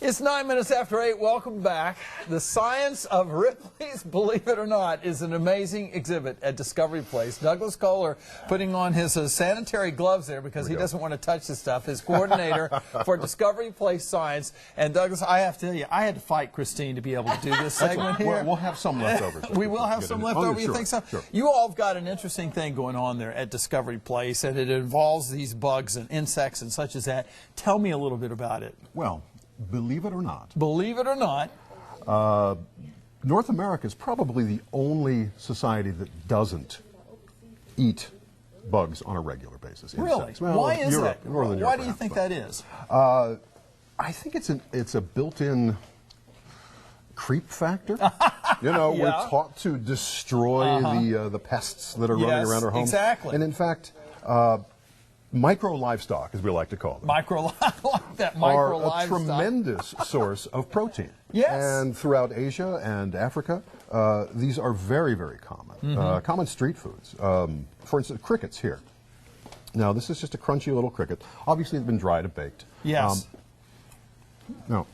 It's 9 minutes after 8. Welcome back. The science of Ripley's, believe it or not, is an amazing exhibit at Discovery Place. Douglas Kohler putting on his sanitary gloves there because he doesn't want to touch this stuff. His coordinator for Discovery Place Science. And Douglas, I have to tell you, I had to fight Christine to be able to do this segment here. We'll have some leftovers. We will have some leftover. You sure, think so? Sure. You all have got an interesting thing going on there at Discovery Place, and it involves these bugs and insects and such as that. Tell me a little bit about it. Well, believe it or not. Believe it or not. North America is probably the only society that doesn't eat bugs on a regular basis. Really? Insects. Well, Why is Europe, that? Northern Why Europe, do you think perhaps, that is? I think it's a built-in creep factor. You know, Yeah. we're taught to destroy the pests that are running around our homes. Exactly. And in fact, micro livestock, as we like to call them, I like that micro are a livestock. tremendous source of protein. Yes. And throughout Asia and Africa, these are very, very common. Common street foods. For instance, crickets here. Now, this is just a crunchy little cricket. Obviously, it's been dried and baked. Yes. Now,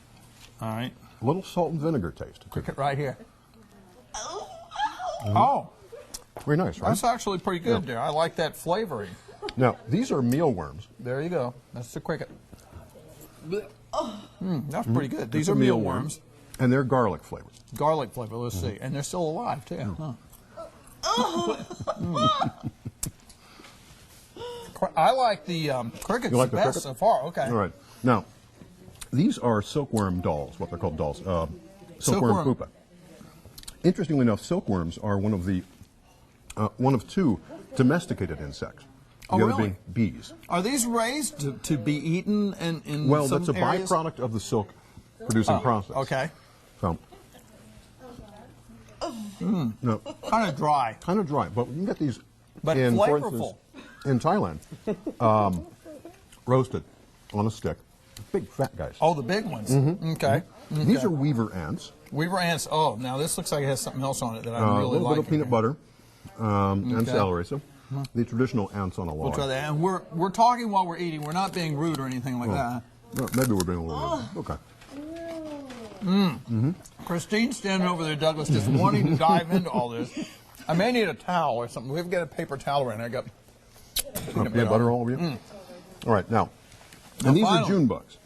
All right. a little salt and vinegar taste. Cricket right here. Oh, Very nice, right? that's actually pretty good there. I like that flavoring. Now, these are mealworms. There you go. That's the cricket. That's pretty good. These It's are a mealworms. And they're garlic flavored. Garlic flavor. Let's see. And they're still alive, too. I like the crickets You like the the best cricket? so far. Okay. All right. Now, these are silkworm dolls, what they're called dolls. Silkworm Silkworm. pupa. Interestingly enough, silkworms are one of two domesticated insects. Oh, The other really? being bees. Are these raised to be eaten in Well, some that's a areas? byproduct of the silk producing process. Okay. So, no, Kind of dry. kind of dry, but you can get these But in, for flavorful. instance, in Thailand, roasted on a stick. Big fat guys. Oh, the big ones. Okay. These are weaver ants. Weaver ants. Oh, now this looks like it has something else on it that I A really little like. bit of peanut butter and Okay. celery. So, the traditional ants on a log. We'll try that. And we're talking while we're eating. We're not being rude or anything like that. Well, maybe we're being a little okay. Christine's standing over there, Douglas, just wanting to dive into all this. I may need a towel or something. We've got a paper towel around. I got Peanut butter all over you? All right, now, and these finally. are June bugs.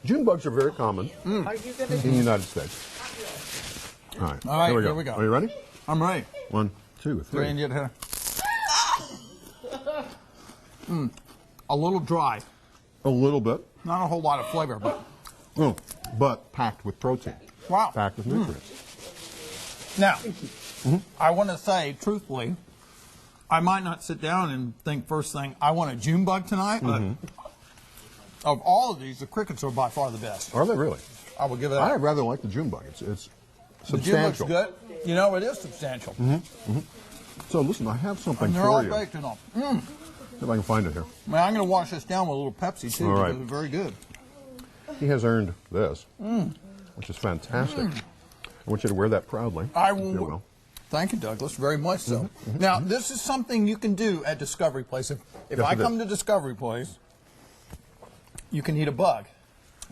June bugs are very common in the United States. All right, All right, here we go. Are you ready? I'm ready. 1, 2, 3. Ready to get her. A little dry. A little bit, Not a whole lot of flavor, but but packed with protein. wow. Packed with nutrients. Now, I want to say, truthfully, I might not sit down and think first thing, I want a June bug tonight, but of all of these, the crickets are by far the best. Are they really? I will give it I that. rather like the June bug. It's The June bug's substantial. good. You know, it is substantial. So listen, I have something And they're for all you. baked and all. If I can find it here. Man, I'm going to wash this down with a little Pepsi, too, All because right. it's very good. He has earned this, which is fantastic. I want you to wear that proudly. I if you will. will. Thank you, Douglas, very much so. Now, this is something you can do at Discovery Place. If Yes, I it is. come to Discovery Place, you can eat a bug.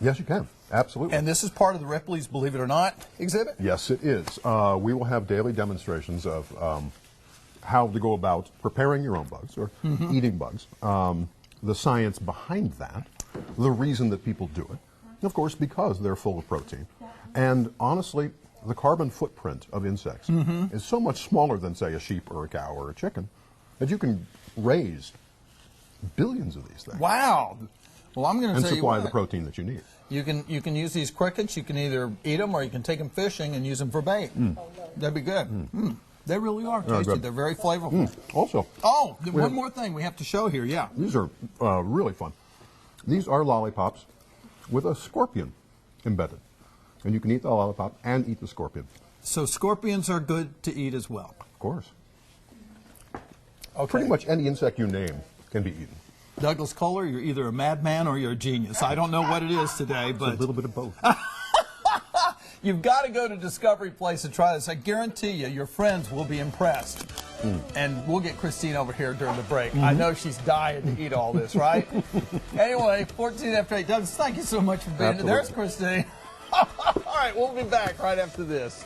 Yes, you can. Absolutely. And this is part of the Ripley's Believe It or Not exhibit? Yes, it is. We will have daily demonstrations of how to go about preparing your own bugs or eating bugs, the science behind that, the reason that people do it, and of course, because they're full of protein. And honestly, the carbon footprint of insects is so much smaller than, say, a sheep or a cow or a chicken, that you can raise billions of these things Wow. Well, I'm going to and tell you supply what. the protein that you need. You can use these crickets. You can either eat them or you can take them fishing and use them for bait. That'd be good. They really are tasty. good. They're very flavorful. Also, Oh, one have- more thing we have to show here. Yeah. these are really fun. These are lollipops with a scorpion embedded. And you can eat the lollipop and eat the scorpion, So scorpions are good to eat as well. of course. Okay. Pretty much any insect you name can be eaten. Douglas Kohler, you're either a madman or you're a genius. I don't know what it is today, A but little bit of both. you've got to go to Discovery Place and try this. I guarantee you, your friends will be impressed. And we'll get Christine over here during the break. I know she's dying to eat all this, right? Anyway, 14 after 8. Douglas, thank you so much for being here. Absolutely. There's Christine. All right, we'll be back right after this.